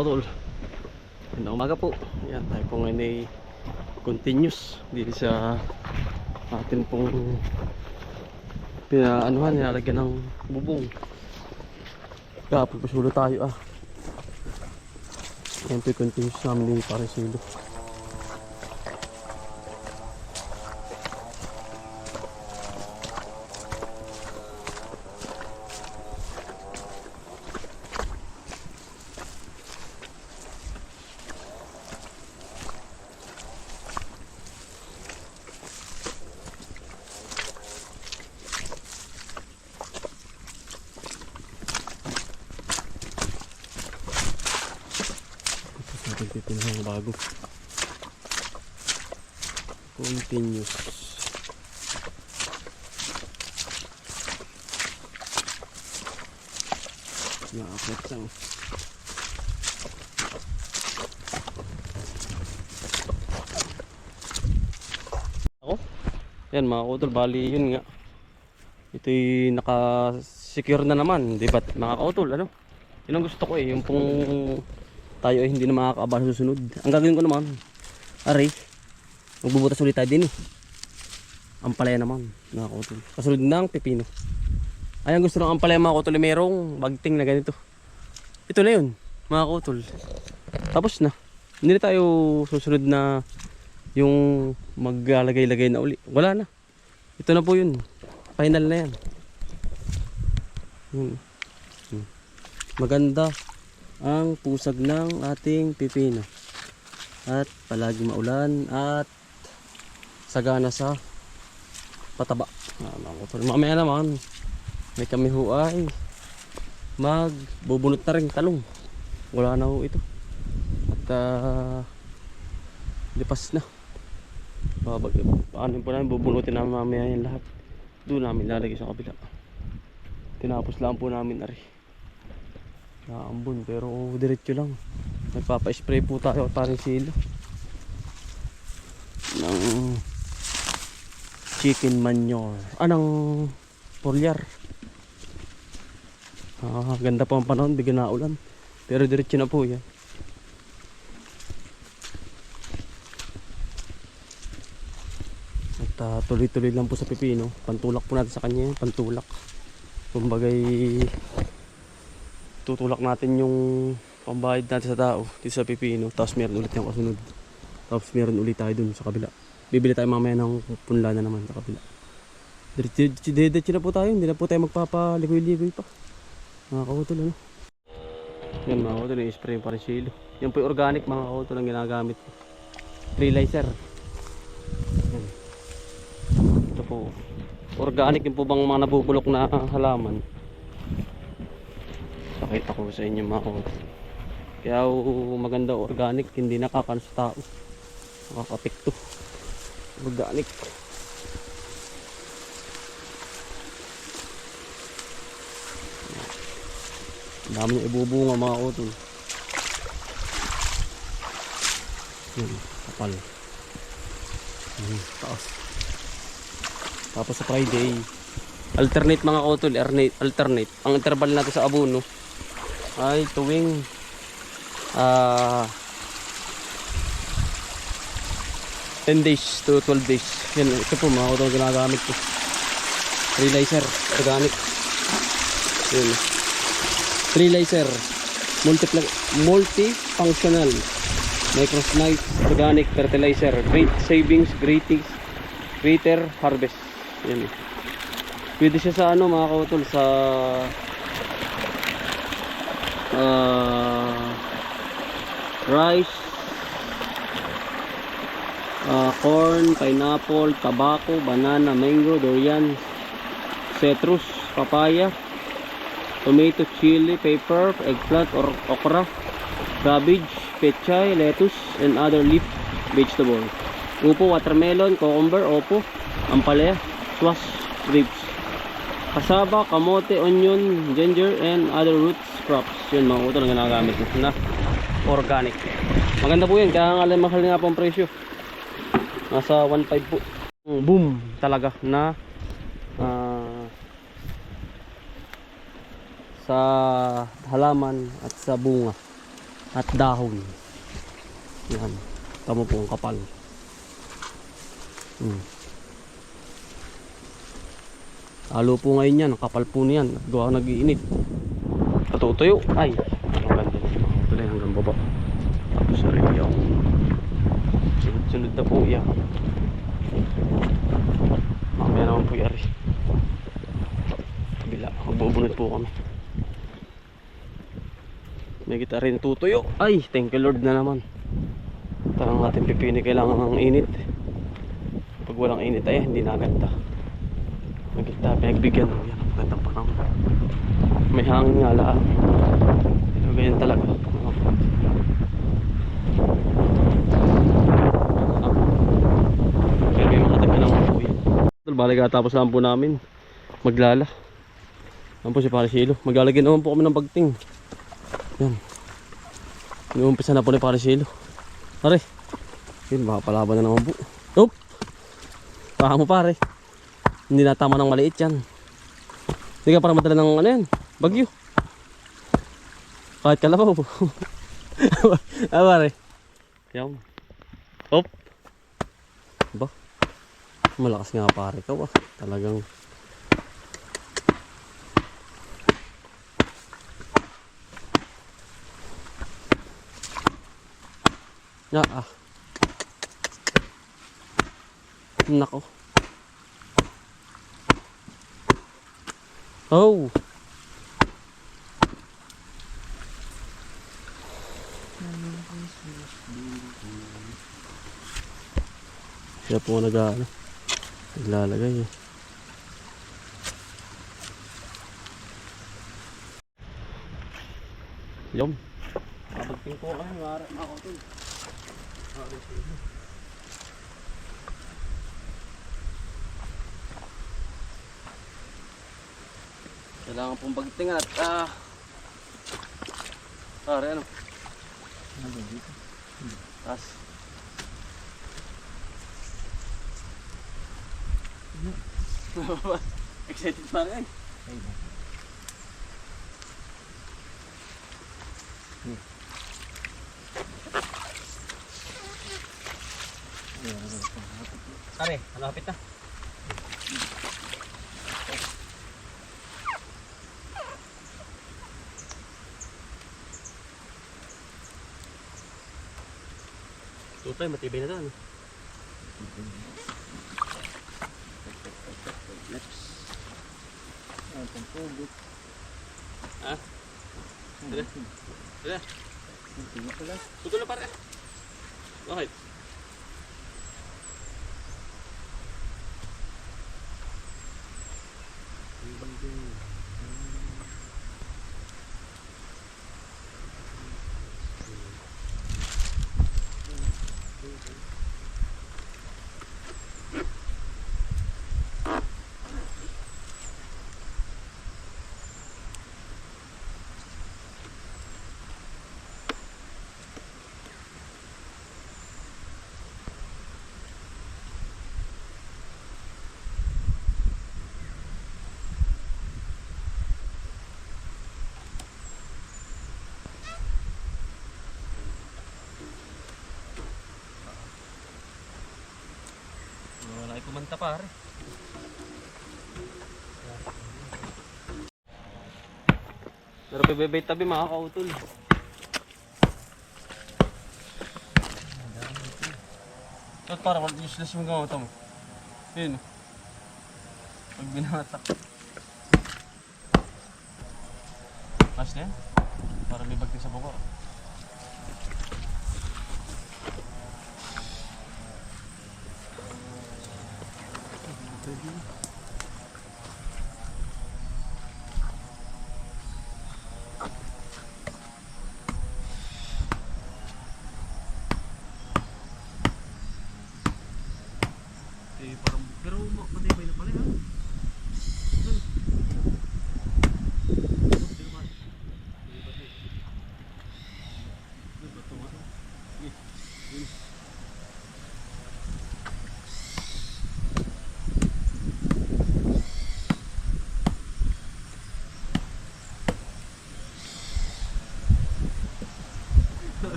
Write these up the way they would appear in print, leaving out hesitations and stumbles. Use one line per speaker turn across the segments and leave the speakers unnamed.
utol. Magandang umaga po. Yan, tayo po ngayon ay continuous dito sa atin pong pinaanuhan, nilalagyan ng bubong. Kaya pagpasulo tayo Yan po continuous namin dito para silo. Pipinang bago continuous nakakit lang. Ako yan mga kautol, bali yun nga, ito'y naka-secure na naman, di ba mga kautol? Ano yun ang gusto ko yung pong tayo ay hindi na makakaabala sa susunod. Ang gagawin ko naman, magbubutas ulit tayo din ampalaya naman mga kautol, kasunod ng pepino. Ay, ang gusto ng ampalaya mga kautol, merong bagting na ganito. Ito na yun mga kautol, tapos na. Hindi na tayo susunod na yung maglalagay-lagay na uli, wala na. Ito na po yun, final na yan. Maganda ang pusag ng ating pipino at palagi maulan at sagana sa pataba. Mamaya naman may kami ho ay magbubunot na rin talong. Wala na ho ito at lipas na. Paano po namin bubunutin namin mamaya yan lahat. Doon namin lalagay sa kabila. Tinapos lang po namin naambon, pero diretso lang. Nagpapa-spray po tayo parang silo ng chicken manure, anong foliar. Ganda po ang panahon, bigyan na ulan, pero diretso na po yan. At tuloy-tuloy lang po sa pipino. Pantulak po natin sa kanya, pantulak. Kumbagay tutulak natin yung pambayad natin sa tao dito sa pipino, tapos meron ulit yung kasunod, tapos meron ulit tayo dun sa kabila. Bibili tayo mamaya ng punla na naman sa kabila. Diretso na po tayo, hindi na po tayo magpapaligoy-ligoy pa mga kautol. Yan mga kautol, yung spray para silo. Yan po yung organic mga kautol ang ginagamit ko, fertilizer. Yan. Ito po organic, yung po bang mga nabubulok na halaman. Pakita ko sa inyo mga kautol. Kaya maganda organic, hindi nakakano sa tao, nakakapekto. Organic. Ang dami niya ibubunga mga kautol. Kapal. Taas. Tapos sa Friday alternate mga kautol, alternate. Ang interval natin sa abono ay tuwing 10 days to 12 days. Yan, ito po mga kautol ginagamit ko, fertilizer organic. Yan, fertilizer multifunctional microsanite organic fertilizer, great savings, greater harvest. Yan, pwede siya sa mga kautol, sa rice, corn, pineapple, tobacco, banana, mango, durian, citrus, papaya, tomato, chili, pepper, eggplant or okra, cabbage, pechay, lettuce, and other leaf vegetable. Upo, watermelon, cucumber, opo, ampalaya, squash, grapes, kasaba, kamote, onion, ginger, and other roots crops. Yun mga utol ang ginagamit na organic. Maganda po yun, kaya nga mahal nga po ang presyo. Nasa 1.5 po. Boom talaga na sa halaman at sa bunga. at dahon. Yan. Tamo po ang kapal. Halo po ngayon yan. Ang kapal po niyan. At gawa nag-iinit. Patutuyo. Ay. Ang ganda. Ito na hanggang baba. Tapos sa rin yung sunod na po yan. Mamaya naman po yari. Kabila. Magbubunod po kami. May kita rin tutuyo. Ay. Thank you Lord na naman. Tarang natin pipini. Kailangan ng init. Pag walang init ay hindi naganda. Magkita, pinagbigyan. Yan, ang ganda pa ng may hangin nga lang. Pero ganyan talaga. Pero may mga taga naman po yan. Balik katapos naman po namin maglala. Yan po si Parisilo. Maglalagyan naman po kami ng bagting. Yan. Inuumpisa na po ni Parisilo. Pare. Yun, baka palaban na naman po. Oop! Baka mo pare. Hindi na tama ng maliit yan. Hindi ka para madala ng ano yan, bagyo. Kahit kalabaw. Ah pare. Yan. Hop. Ba? Malakas nga pare ka ba? Talagang. Ya ah. Nako. Oh. Siya po naglalagay eh. Yum. Kapagting po kami, ako ito. Kailangan pong bagtingan at pare ano? Ano dito? Tas. Excited pa rin. Pare, malapit na. Tutay, matibay na doon. Ha? Dala? Dala? Putol na pare. Bakit? Wala ay kumanta pare. Pero pibibay tabi makakautol. Ito para useless yung gawa ito mo. Yun. Pag binatak. Mas na yan. Para may bagting sa bako. Parang pero matibay na pala ha.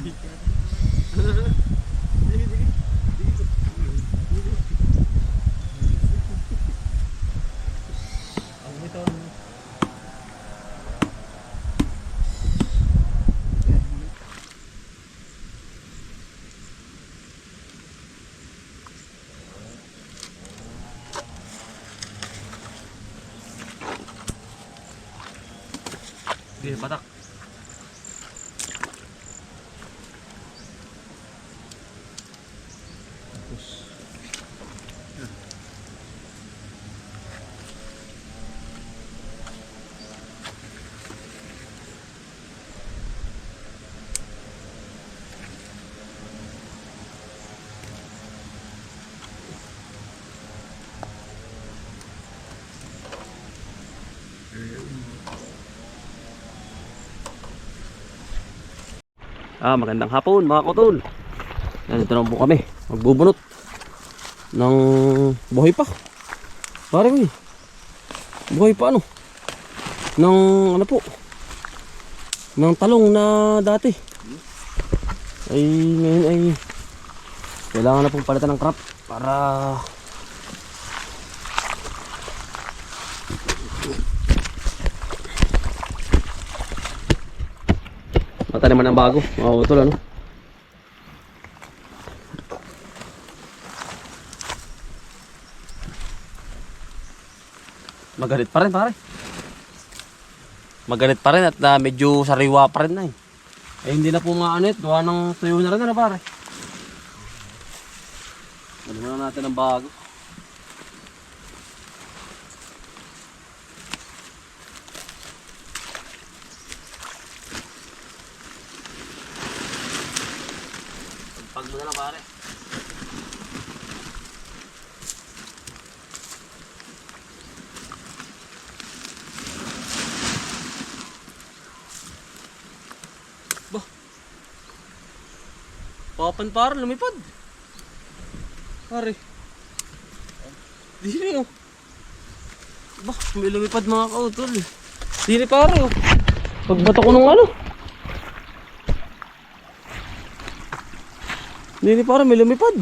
Sige, patak. Magandang hapon mga kutol. Nandito na po kami. Magbubunot ng buhay pa. Pare mo buhay pa ano? Ng ano po? Ng talong na dati. Ay ngayon ay kailangan na pong palitan ng crop para mataniman ng bago, mga utol ano. Magalit pa rin pare. Magalit pa rin at medyo sariwa pa rin na eh. Eh hindi na po maanit, gawa ng tuyo na rin na pare. Taniman na natin ng bago. Pag mo na lang pare. Bah. Papan pare lumipad. Pare. Dini oh. Bah, may lumipad mga kautol. Dini pare oh. Pagbato ko ng ano. Hindi parang may lumipad.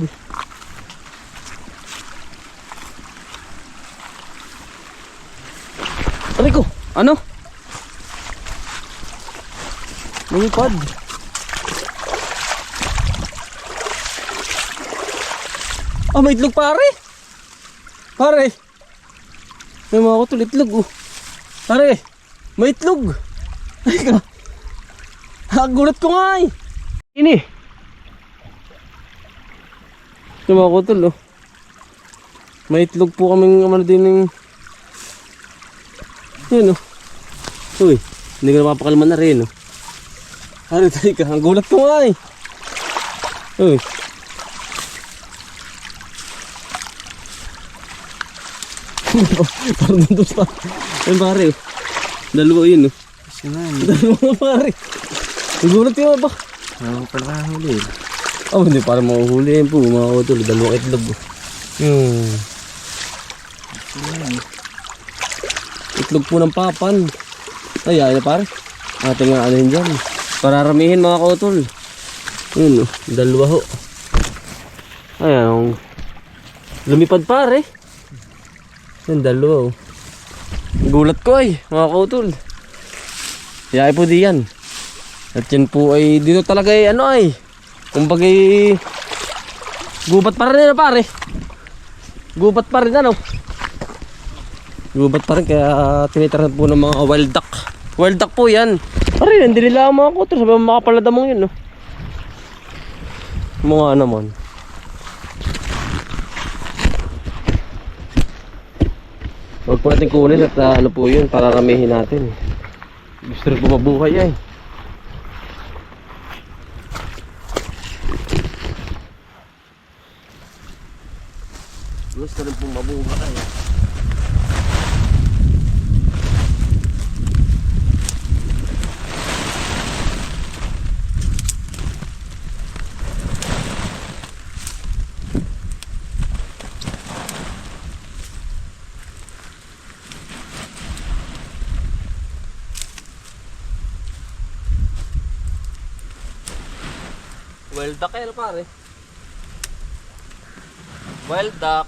Aray ko, ano? Lumipad. Ah, may itlog pare. Pare. May mga kutol itlog oh. Pare, may itlog. Ay ka. Gulat ko nga eh. Ini. Mga kutol oh. May itlog po kaming ano din ng yun oh. Uy, hindi ko napapakalman na rin oh. Ano tayo ka, ang gulat ko nga eh. Uy. Parang nandun pa. Ayun pare oh. Dalawa yun oh. Dalawa pare. Ang gulat ko ba?
Ano pala huli?
Oh, hindi para mahuhuli yan po mga utol. Dalawang itlog. Itlog po ng papan. Ay, ay na pare. Ating nga anin dyan. Pararamihin mga kautol. Yun, dalawa ho. Ayan, lumipad pare. Yan, dalawa ho. Gulat ko ay, mga kautol. Yaya po diyan. At yan po ay, dito talaga ay ano ay. Kumbagay gubat pa rin na pare. Gubat pa rin ano. Gubat pa rin kaya tinitirahan po ng mga wild duck. Wild duck po yan. Pare hindi nila mga kuto. Sabi mo makapaladamong yun no. Mga naman. Huwag po natin kunin at ano po yun. Pararamihin natin. Gusto rin po mabuhay ay. Gusto rin pong mabuhay. Wild duck yan pare. Wild duck.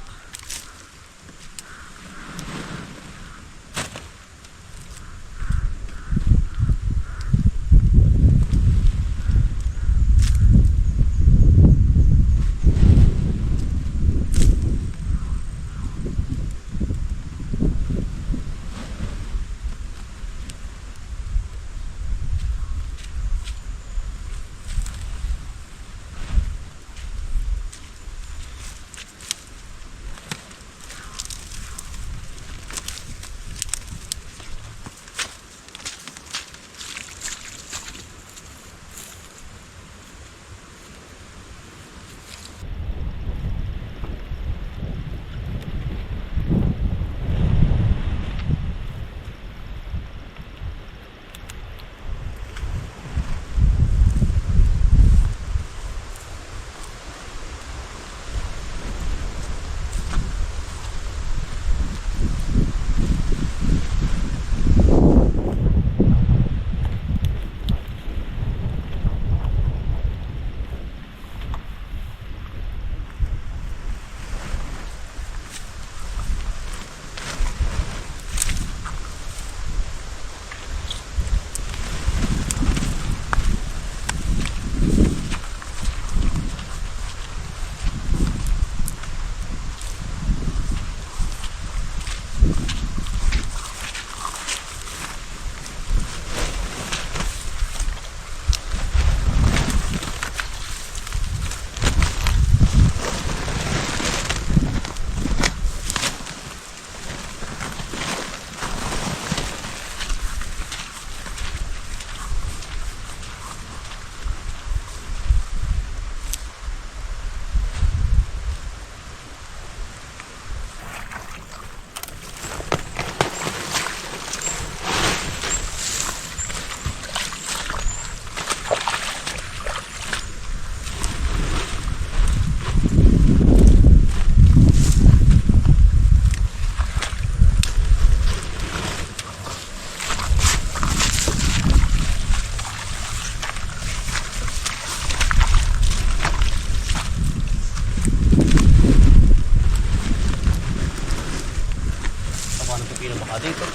Dito.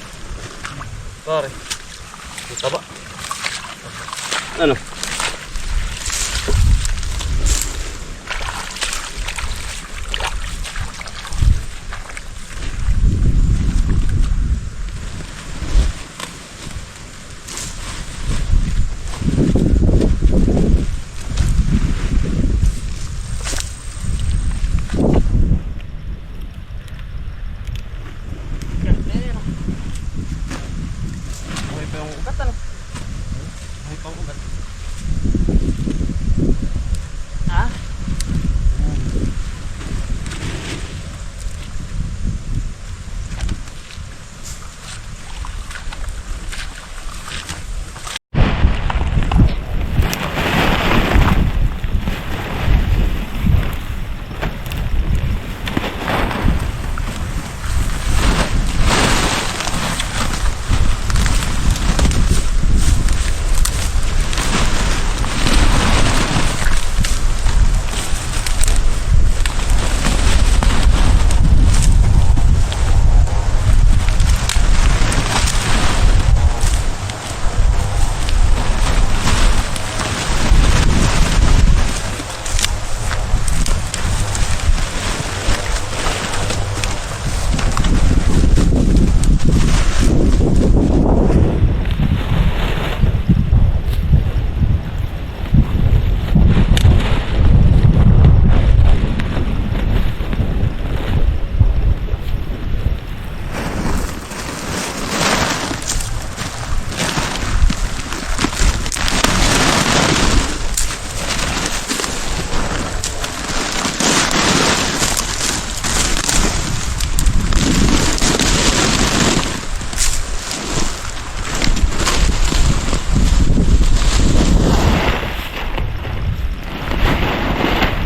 Pare. Dito ba? Ano?